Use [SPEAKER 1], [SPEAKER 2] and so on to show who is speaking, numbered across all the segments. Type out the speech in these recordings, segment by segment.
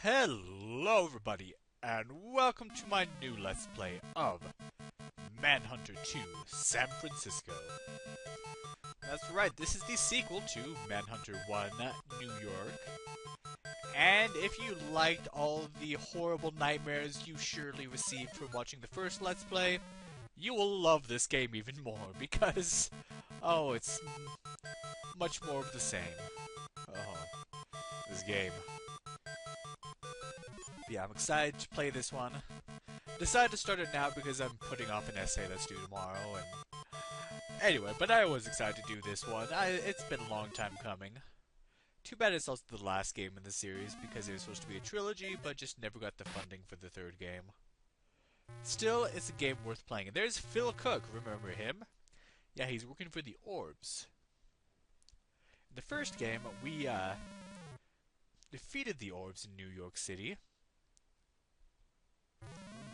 [SPEAKER 1] Hello everybody, and welcome to my new Let's Play of Manhunter 2, San Francisco. That's right, this is the sequel to Manhunter 1, New York. And if you liked all the horrible nightmares you surely received from watching the first Let's Play, you will love this game even more, because, oh, it's much more of the same. Oh, this game. Yeah, I'm excited to play this one. Decided to start it now because I'm putting off an essay that's due tomorrow, and anyway, but I was excited to do this one. It's been a long time coming. Too bad it's also the last game in the series because it was supposed to be a trilogy, but just never got the funding for the third game. Still, it's a game worth playing. And there's Phil Cook, remember him? Yeah, he's working for the Orbs. In the first game, we defeated the Orbs in New York City.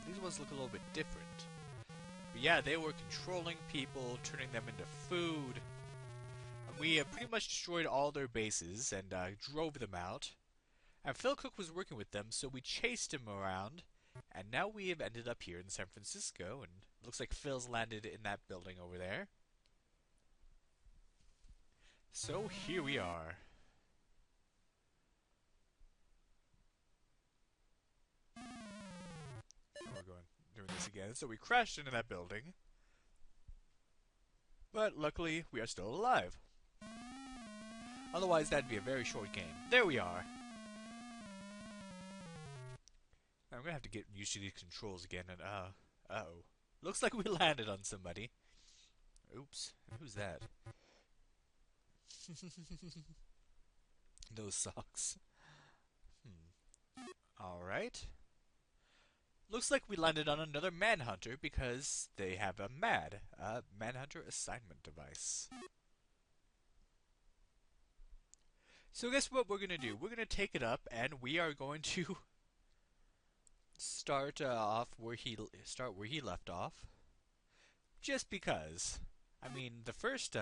[SPEAKER 1] These ones look a little bit different. But yeah, they were controlling people, turning them into food. And we pretty much destroyed all their bases and drove them out. And Phil Cook was working with them, so we chased him around. And now we have ended up here in San Francisco, and it looks like Phil's landed in that building over there. So here we are. We're doing this again. So we crashed into that building. But luckily, we are still alive. Otherwise, that'd be a very short game. There we are. Now, I'm gonna have to get used to these controls again, and uh-oh. Looks like we landed on somebody. Oops. Who's that? Those socks. Alright. Looks like we landed on another Manhunter because they have a Manhunter assignment device. So guess what we're going to do? We're going to take it up and we are going to start off where he left off. Just because. I mean, the first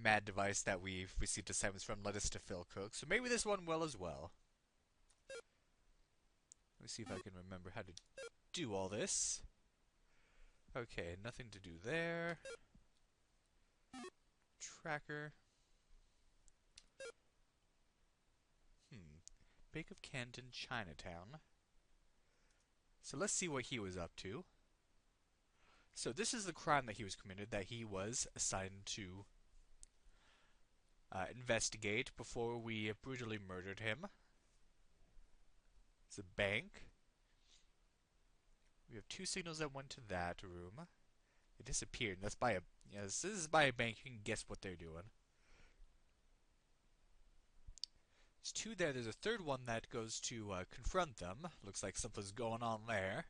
[SPEAKER 1] mad device that we've received assignments from led us to Phil Cook, so maybe this one will as well. Let me see if I can remember how to do all this. Okay, nothing to do there. Tracker. Bake of Canton, Chinatown. So let's see what he was up to. So this is the crime that he was committed, that he was assigned to investigate before we brutally murdered him. It's a bank. We have two signals that went to that room. They disappeared. That's by a this is by a bank. You can guess what they're doing. There's two there. There's a third one that goes to confront them. Looks like something's going on there.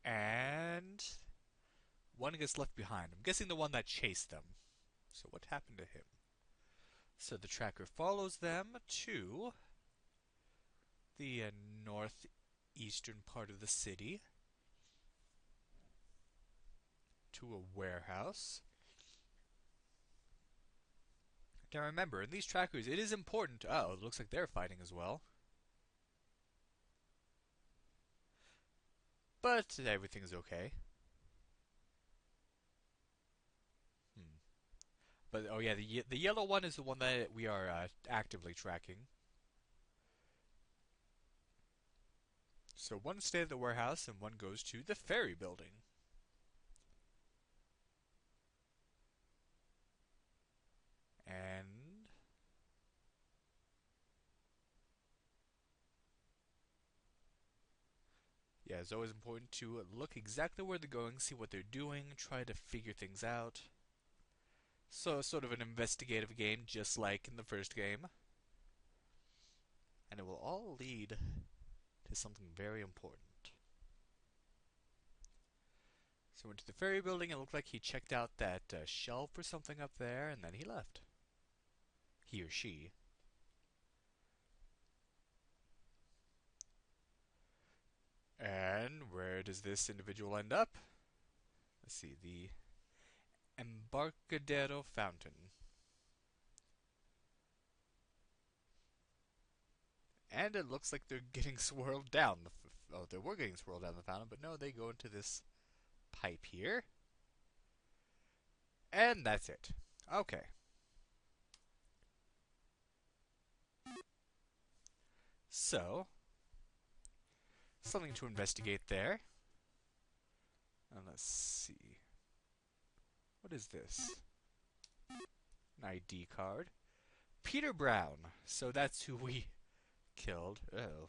[SPEAKER 1] And one gets left behind. I'm guessing the one that chased them. So what happened to him? So the tracker follows them to the northeastern part of the city, to a warehouse. Now remember, in these trackers, it is important. Oh, it looks like they're fighting as well. But everything's okay. But oh yeah, the yellow one is the one that we are actively tracking. So one stayed at the warehouse and one goes to the ferry building. And yeah, it's always important to look exactly where they're going, see what they're doing, try to figure things out. So sort of an investigative game, just like in the first game. And it will all lead to something very important. So went to the ferry building, it looked like he checked out that shelf or something up there, and then he left. He or she. And where does this individual end up? Let's see, the Embarcadero Fountain. And it looks like they're getting swirled down. Oh, they were getting swirled down the fountain, but no, they go into this pipe here. And that's it. Okay. So, something to investigate there. And let's see. What is this? An ID card. Peter Brown. So that's who we killed. Oh.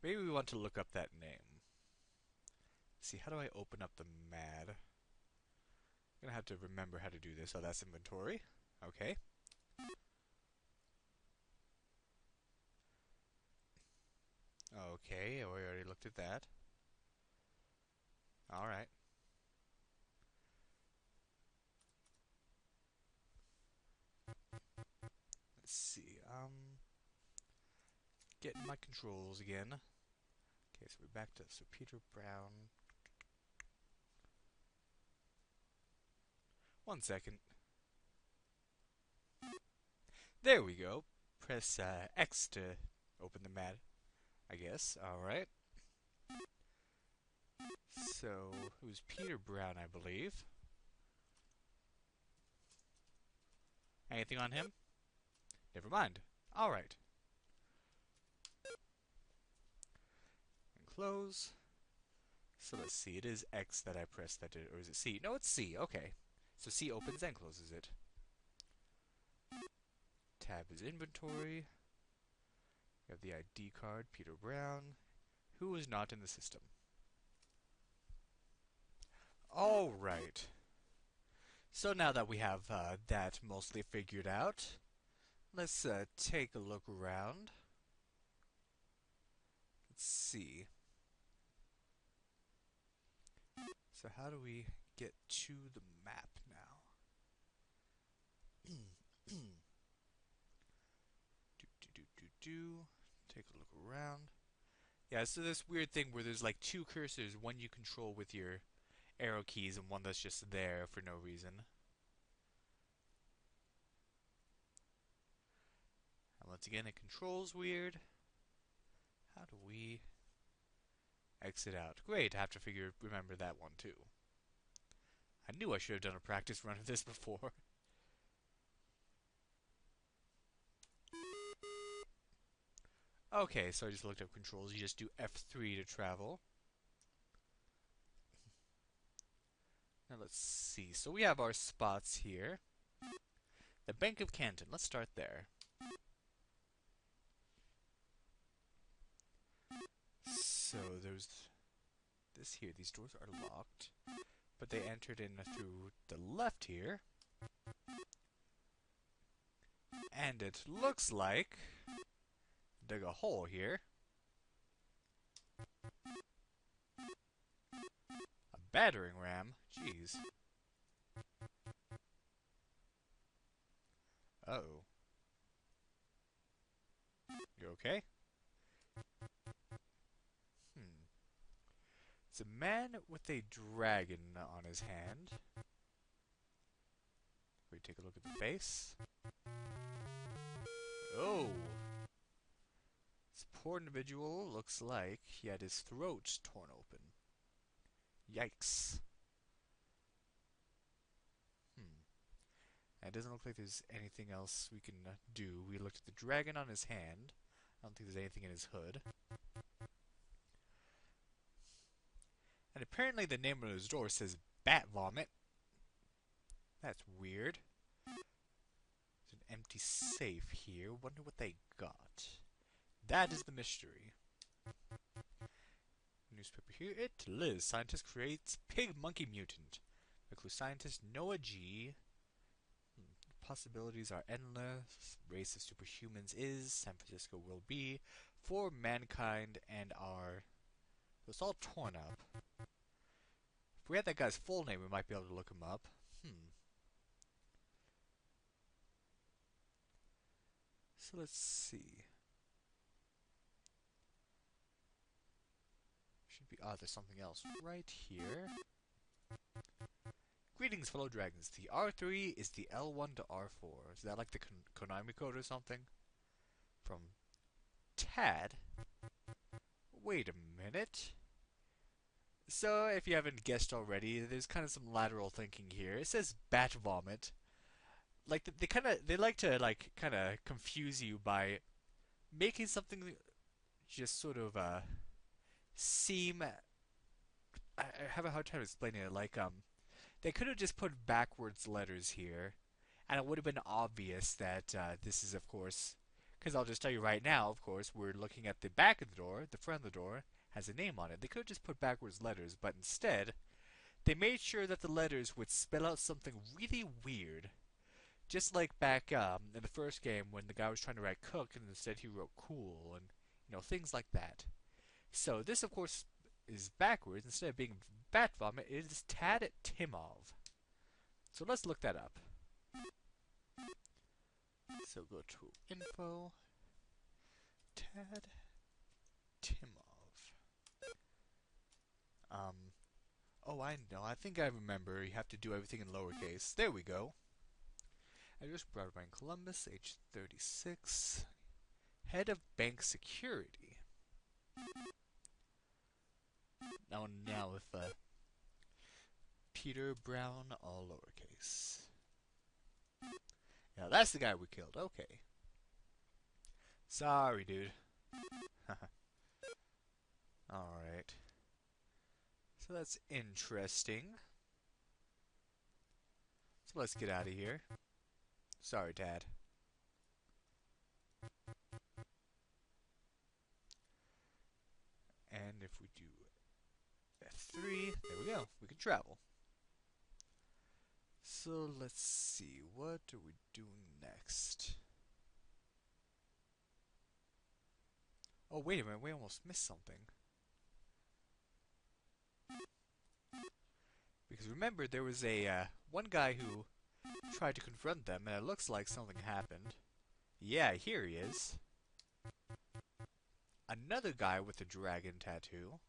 [SPEAKER 1] Maybe we want to look up that name. Let's see, how do I open up the MAD? I'm gonna have to remember how to do this. Oh, that's inventory. Okay. Okay, we already looked at that. Alright. Let's see, getting my controls again. Okay, so we're back to, so Peter Brown. 1 second. There we go. Press X to open the mat, I guess. Alright. So, it was Peter Brown, I believe. Anything on him? Never mind. Alright. And close. So let's see, it is X that I pressed that did it, or is it C? No, it's C, okay. So C opens and closes it. Tab is inventory. We have the ID card, Peter Brown, who is not in the system. Alright. So now that we have that mostly figured out, let's take a look around. Let's see. So how do we get to the map now? Take a look around. Yeah, so this weird thing where there's like two cursors, one you control with your arrow keys and one that's just there for no reason. And once again, it controls weird. How do we exit out? Great, I have to remember that one too. I knew I should have done a practice run of this before. Okay, so I just looked up controls. You just do F3 to travel. Now let's see. So we have our spots here. The Bank of Canton. Let's start there. So there's this here. These doors are locked, but they entered in through the left here. And it looks like dig a hole here. A battering ram? Jeez. Uh-oh. You okay? It's a man with a dragon on his hand. We take a look at the face. Oh! This poor individual looks like he had his throat torn open. Yikes. It doesn't look like there's anything else we can do. We looked at the dragon on his hand. I don't think there's anything in his hood. And apparently the name on his door says Bat Vomit. That's weird. There's an empty safe here. Wonder what they got. That is the mystery. Newspaper here. It Liz. Scientist creates pig monkey mutant. The clue scientist Noah G. Possibilities are endless. Race of superhumans is. San Francisco will be. For mankind and our... It's all torn up. If we had that guy's full name, we might be able to look him up. So let's see. Should be... there's something else right here. Greetings, fellow dragons. The R3 is the L1 to R4. Is that like the Konami code or something? From Tad? Wait a minute. So, if you haven't guessed already, there's kind of some lateral thinking here. It says bat vomit. Like they like to kind of confuse you by making something just sort of seem. I have a hard time explaining it. Like they could have just put backwards letters here, and it would have been obvious that this is, of course, because I'll just tell you right now, of course, we're looking at the back of the door. The front of the door has a name on it. They could have just put backwards letters, but instead, they made sure that the letters would spell out something really weird. Just like back in the first game when the guy was trying to write cook and instead he wrote cool and things like that. So this, of course, is backwards. Instead of being bat vomit, it is Tad Timov. So let's look that up. So go to info. Tad Timov. Oh, I know. I think I remember. You have to do everything in lowercase. There we go. Address Broadway in Columbus, age 36. Head of Bank Security. Now with Peter Brown, all lowercase. Yeah, that's the guy we killed. Okay. Sorry, dude. Alright. So that's interesting. So let's get out of here. Sorry, Dad. And if we do F3, there we go. We can travel. So let's see. What are we doing next? Oh, wait a minute. We almost missed something. Because remember, there was a one guy who tried to confront them, and it looks like something happened. Yeah, here he is. Another guy with a dragon tattoo.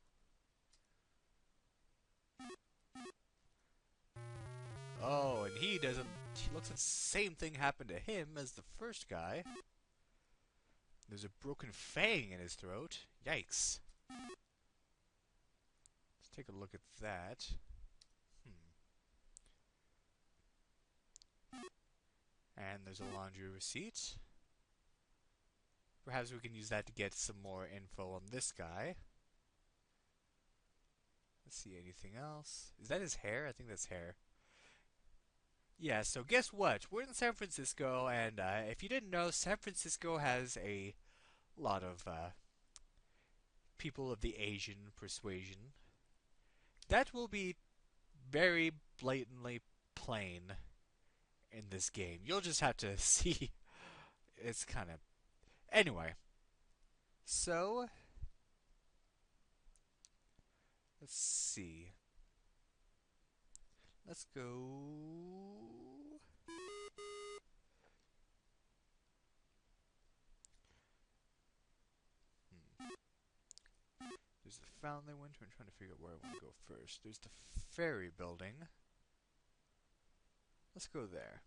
[SPEAKER 1] Oh, and he doesn't... He looks like the same thing happened to him as the first guy. There's a broken fang in his throat. Yikes. Let's take a look at that. And there's a laundry receipt. Perhaps we can use that to get some more info on this guy. Let's see, anything else? Is that his hair? I think that's hair. Yeah, so guess what? We're in San Francisco, and if you didn't know, San Francisco has a lot of people of the Asian persuasion. That will be very blatantly plain in this game. You'll just have to see. It's kind of... Anyway. So... Let's see. Let's go... There's the fountain they went to. I'm trying to figure out where I want to go first. There's the ferry building. Let's go there.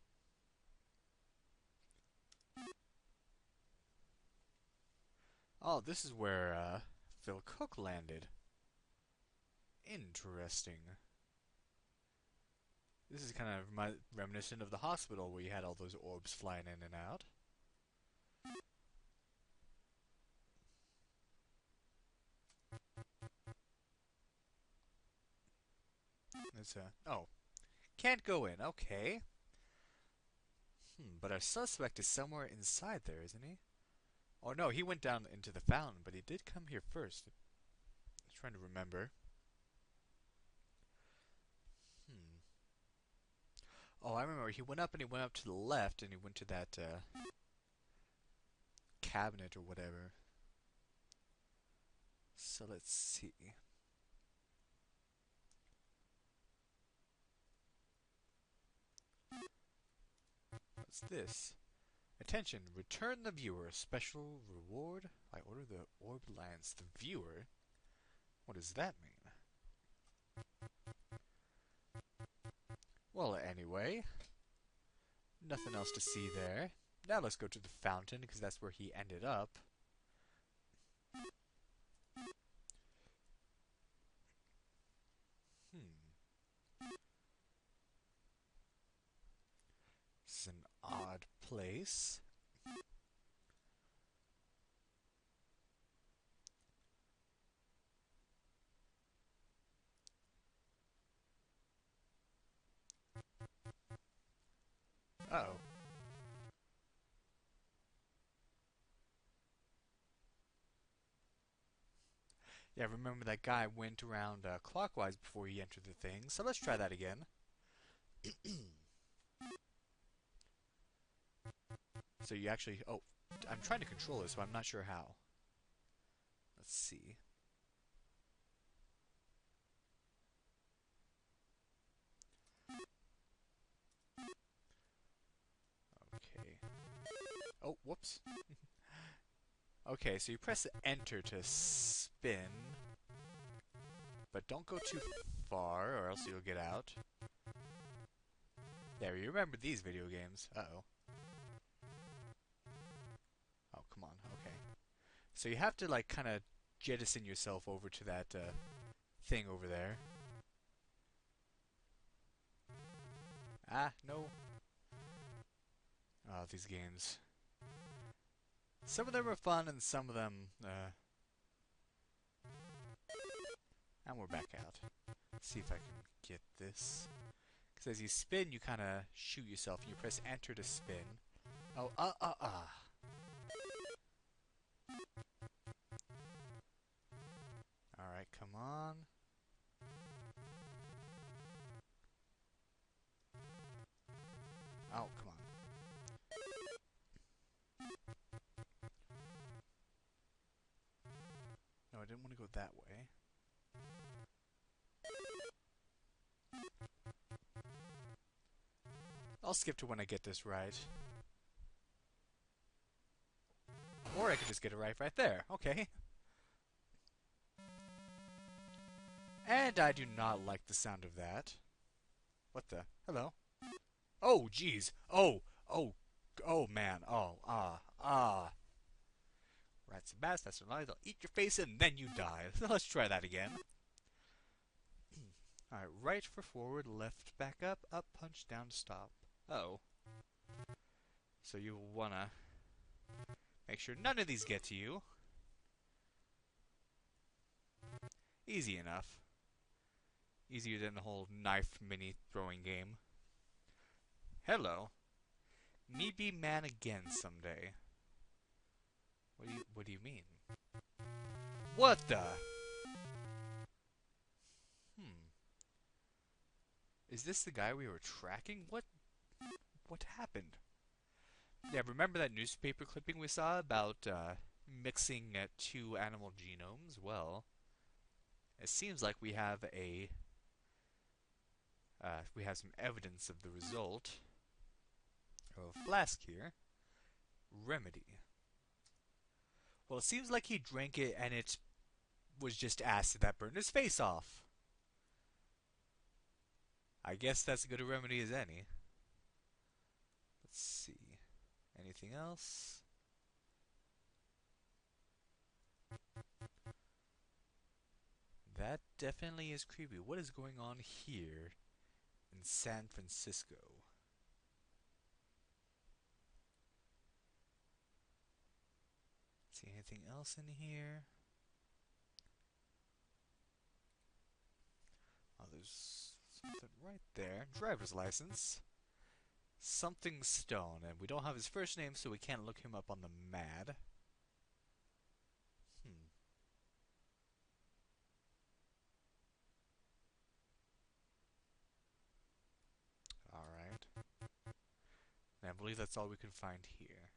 [SPEAKER 1] Oh, this is where Phil Cook landed. Interesting. This is kind of reminiscent of the hospital where you had all those orbs flying in and out. It's oh, can't go in. Okay. But our suspect is somewhere inside there, isn't he? Oh no, he went down into the fountain, but he did come here first. I'm trying to remember. Oh, I remember. He went up and he went up to the left and he went to that cabinet or whatever. So let's see. What's this? Attention, return the viewer. Special reward. I order the orb lance. The viewer? What does that mean? Well, anyway, nothing else to see there. Now let's go to the fountain, because that's where he ended up. This is an odd place. Uh-oh. Yeah, remember that guy went around clockwise before he entered the thing, so let's try that again. So you actually... Oh, I'm trying to control this, so I'm not sure how. Let's see. Okay. Oh, whoops. Okay, so you press enter to spin. But don't go too far, or else you'll get out. There, you remember these video games. Uh-oh. Oh, come on. Okay. So you have to, like, kind of jettison yourself over to that thing over there. Ah, no. Oh, these games. Some of them are fun, and some of them, and we're back out. Let's see if I can get this. Because as you spin, you kind of shoot yourself, and you press enter to spin. Oh, Alright, come on. Oh, come on. No, I didn't want to go that way. I'll skip to when I get this right. Or I could just get it right there. Okay. And I do not like the sound of that. What the? Hello? Oh, jeez. Oh, man. Oh, Rats and bats, that's right. They'll eat your face and then you die. Let's try that again. Alright, right for forward, left back up, punch, down, stop. Oh. So you wanna make sure none of these get to you. Easy enough. Easier than the whole knife mini throwing game. Hello. Me be man again someday. What do you mean? What the? Is this the guy we were tracking? What happened? Yeah, remember that newspaper clipping we saw about mixing two animal genomes? Well, it seems like we have some evidence of the result of a flask here. Remedy. Well, it seems like he drank it and it was just acid that burned his face off. I guess that's as good a remedy as any. Let's see. Anything else? That definitely is creepy. What is going on here in San Francisco? See anything else in here? Oh, there's something right there. Driver's license. Something Stone, and we don't have his first name, so we can't look him up on the MAD. Alright. And I believe that's all we can find here.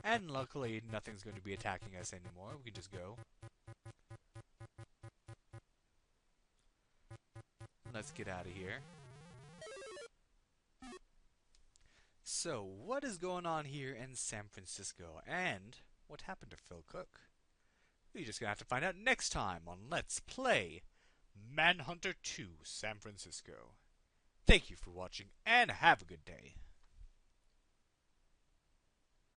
[SPEAKER 1] And luckily, nothing's going to be attacking us anymore. We can just go. Let's get out of here. So, what is going on here in San Francisco? And what happened to Phil Cook? You're just going to have to find out next time on Let's Play Manhunter 2 San Francisco. Thank you for watching and have a good day.